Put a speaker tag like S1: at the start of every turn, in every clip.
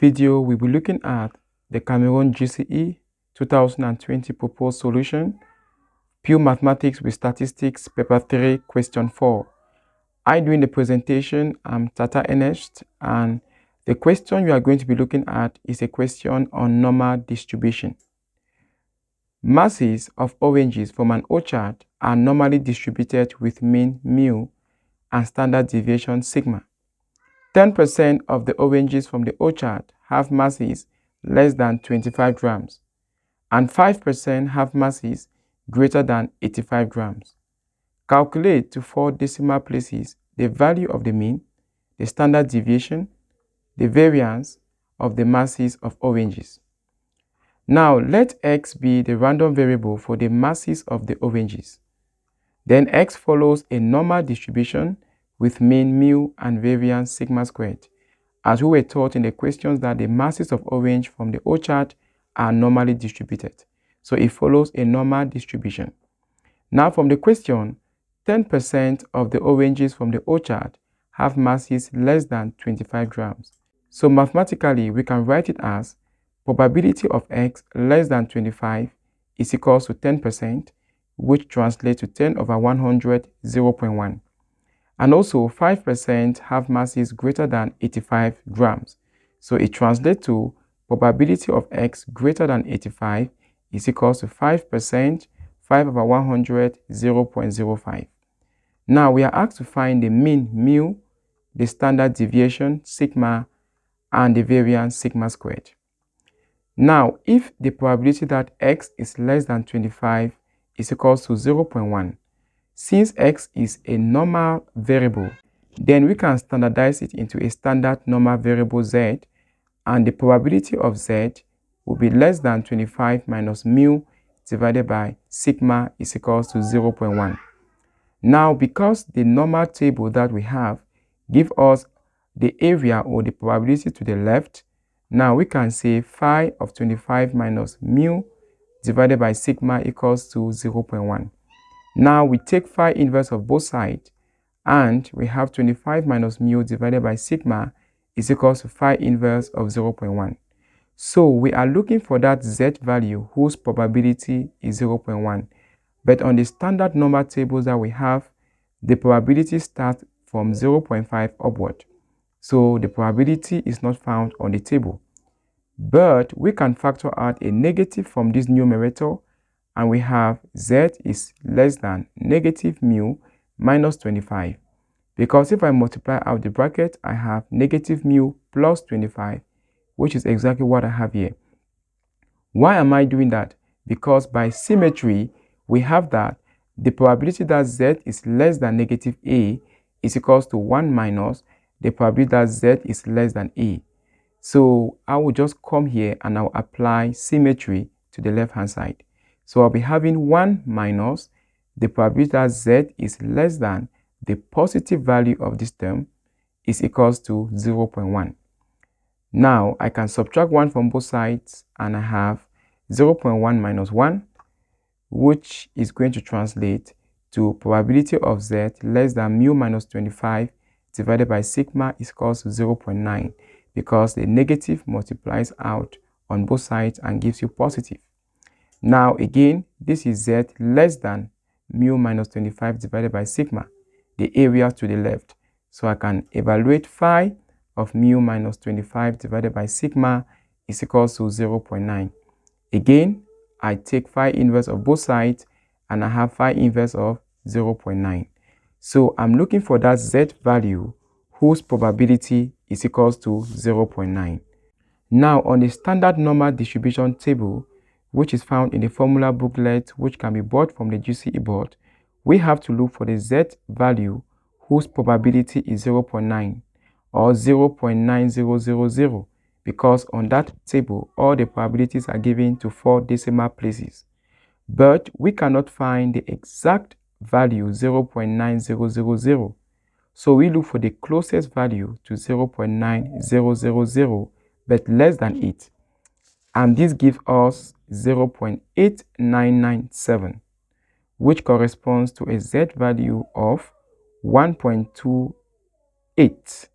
S1: video, we'll be looking at the Cameroon GCE 2020 proposed solution, Pure Mathematics with Statistics, Paper 3, Question 4. Doing the presentation, I'm Tata Ernest, and the question you are going to be looking at is a question on normal distribution. Masses of oranges from an orchard are normally distributed with mean mu and standard deviation sigma. 10% of the oranges from the orchard have masses less than 25 grams, and 5% have masses greater than 85 grams. Calculate to 4 decimal places the value of the mean, the standard deviation, the variance of the masses of oranges. Now, let x be the random variable for the masses of the oranges. Then x follows a normal distribution with mean mu and variance sigma squared, as we were taught in the questions that the masses of orange from the orchard are normally distributed. So it follows a normal distribution. Now from the question, 10% of the oranges from the orchard have masses less than 25 grams. So mathematically, we can write it as probability of x less than 25 is equals to 10%, which translates to 10 over 100, 0.1. And also 5% have masses greater than 85 grams. So it translates to probability of x greater than 85 is equals to 5%, 5 over 100, 0.05. Now we are asked to find the mean mu, the standard deviation sigma, and the variance sigma squared. Now, if the probability that x is less than 25 is equals to 0.1, since x is a normal variable, then we can standardize it into a standard normal variable z, and the probability of z will be less than 25 minus mu divided by sigma is equals to 0.1. Now, because the normal table that we have gives us the area or the probability to the left, now we can say phi of 25 minus mu divided by sigma equals to 0.1. Now we take phi inverse of both sides, and we have 25 minus mu divided by sigma is equals to phi inverse of 0.1. So we are looking for that z value whose probability is 0.1. But on the standard normal tables that we have, the probability starts from 0.5 upward. So the probability is not found on the table. But we can factor out a negative from this numerator, and we have z is less than negative mu minus 25. Because if I multiply out the bracket, I have negative mu plus 25, which is exactly what I have here. Why am I doing that? Because by symmetry, we have that the probability that z is less than negative a is equals to 1 minus the probability that z is less than a. So I will just come here and I'll apply symmetry to the left hand side. So I'll be having 1 minus the probability that z is less than the positive value of this term is equals to 0.1. Now I can subtract 1 from both sides, and I have 0.1 minus 1, which is going to translate to probability of z less than mu minus 25 divided by sigma is equals to 0.9, because the negative multiplies out on both sides and gives you positive. Now again, this is z less than mu minus 25 divided by sigma, the area to the left. So I can evaluate phi of mu minus 25 divided by sigma is equals to 0.9. Again, I take phi inverse of both sides, and I have phi inverse of 0.9. So I'm looking for that z value whose probability is equals to 0.9. Now on the standard normal distribution table, which is found in the formula booklet, which can be bought from the GCE board, we have to look for the z value whose probability is 0.9 or 0.9000, because on that table all the probabilities are given to 4 decimal places. But we cannot find the exact value 0.9000. So we look for the closest value to 0.9000, but less than it. And this gives us 0.8997, which corresponds to a z value of 1.28.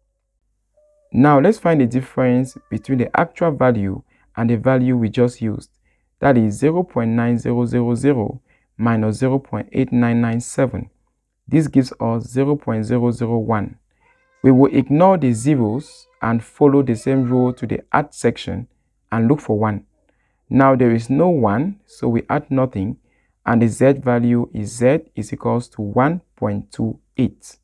S1: Now let's find the difference between the actual value and the value we just used. That is 0.9000 minus 0.8997. This gives us 0.001. We will ignore the zeros and follow the same rule to the add section and look for 1. Now there is no 1, so we add nothing, and the z value is z is equals to 1.28.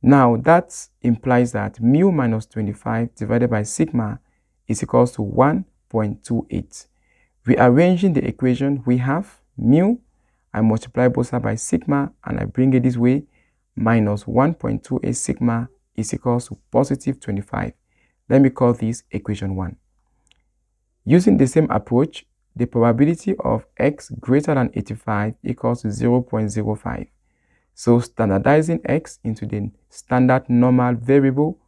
S1: Now that implies that mu minus 25 divided by sigma is equals to 1.28. Rearranging the equation, we have mu, I multiply both sides by sigma and I bring it this way, minus 1.28 sigma is equals to positive 25. Let me call this equation 1. Using the same approach, the probability of x greater than 85 equals to 0.05. So standardizing x into the standard normal variable,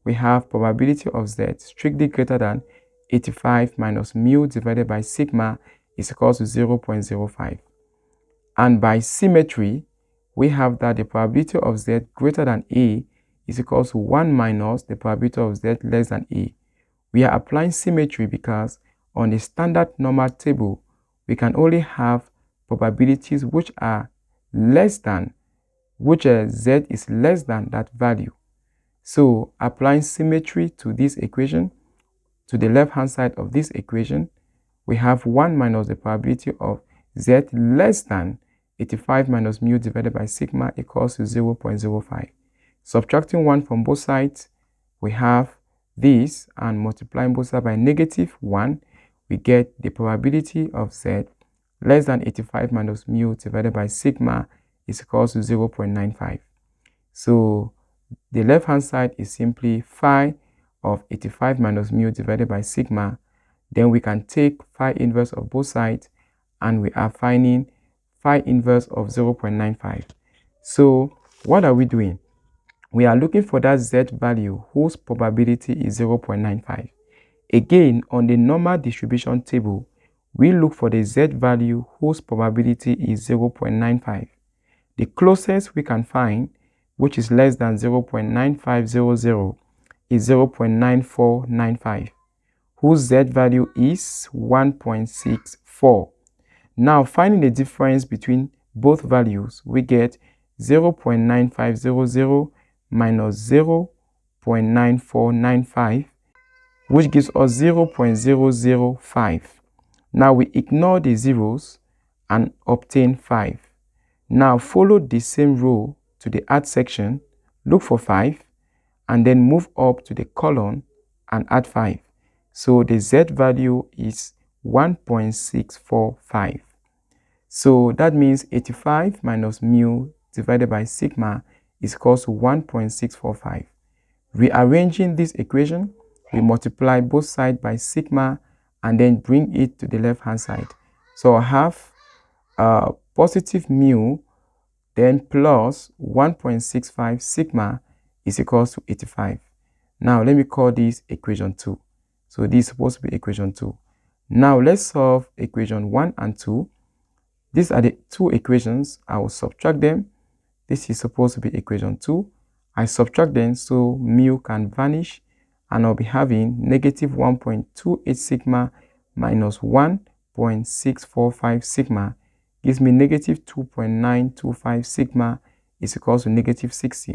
S1: we have probability of z strictly greater than 85 minus mu divided by sigma is equals to 0.05. And by symmetry, we have that the probability of z greater than a is equals to 1 minus the probability of z less than a. We are applying symmetry because on the standard normal table, we can only have probabilities which are less than, z is less than that value. So applying symmetry to this equation, to the left hand side of this equation, we have 1 minus the probability of z less than 85 minus mu divided by sigma equals to 0.05. Subtracting 1 from both sides, we have this, and multiplying both sides by negative 1, we get the probability of z less than 85 minus mu divided by sigma is equals to 0.95. So the left hand side is simply phi of 85 minus mu divided by sigma. Then we can take phi inverse of both sides and we are finding phi inverse of 0.95. So what are we doing? We are looking for that z value whose probability is 0.95. Again, on the normal distribution table, we look for the z value whose probability is 0.95. The closest we can find, which is less than 0.9500, is 0.9495, whose z value is 1.64. Now, finding the difference between both values, we get 0.9500 minus 0.9495, which gives us 0.005. Now, we ignore the zeros and obtain 5. Now, follow the same rule to the add section, look for 5, and then move up to the column and add 5. So the z value is 1.645. So that means 85 minus mu divided by sigma is equal to 1.645. Rearranging this equation, we multiply both sides by sigma and then bring it to the left hand side. So I have positive mu, then plus 1.65 sigma is equals to 85. Now let me call this equation 2. So this is supposed to be equation 2. Now let's solve equation 1 and 2. These are the two equations. I will subtract them. This is supposed to be equation 2. I subtract them so mu can vanish, and I'll be having negative 1.28 sigma minus 1.645 sigma gives me negative 2.925 sigma is equal to negative 60.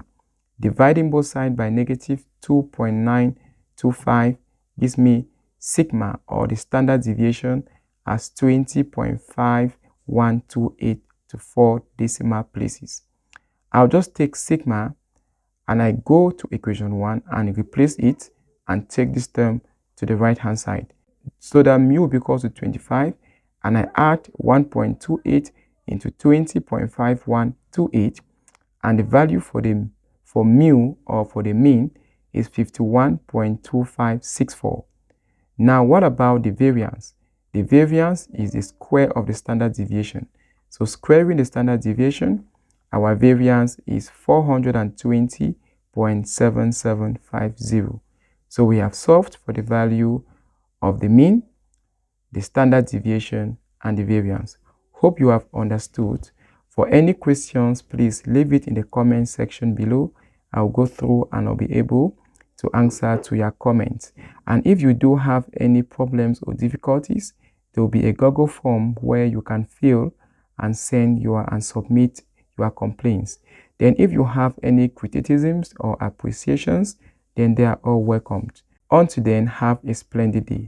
S1: Dividing both sides by negative 2.925 gives me sigma, or the standard deviation, as 20.5128 to 4 decimal places. I'll just take sigma and I go to equation 1 and replace it and take this term to the right hand side. So that mu will be equal to 25, and I add 1.28 into 20.5128, and the value for mu, or for the mean, is 51.2564. Now what about the variance? The variance is the square of the standard deviation. So squaring the standard deviation, our variance is 420.7750. So we have solved for the value of the mean, the standard deviation, and the variance. Hope you have understood. For any questions, please leave it in the comment section below. I'll go through and I'll be able to answer to your comments. And if you do have any problems or difficulties, there will be a Google form where you can fill and submit your complaints. Then if you have any criticisms or appreciations, then they are all welcomed. Until then, have a splendid day.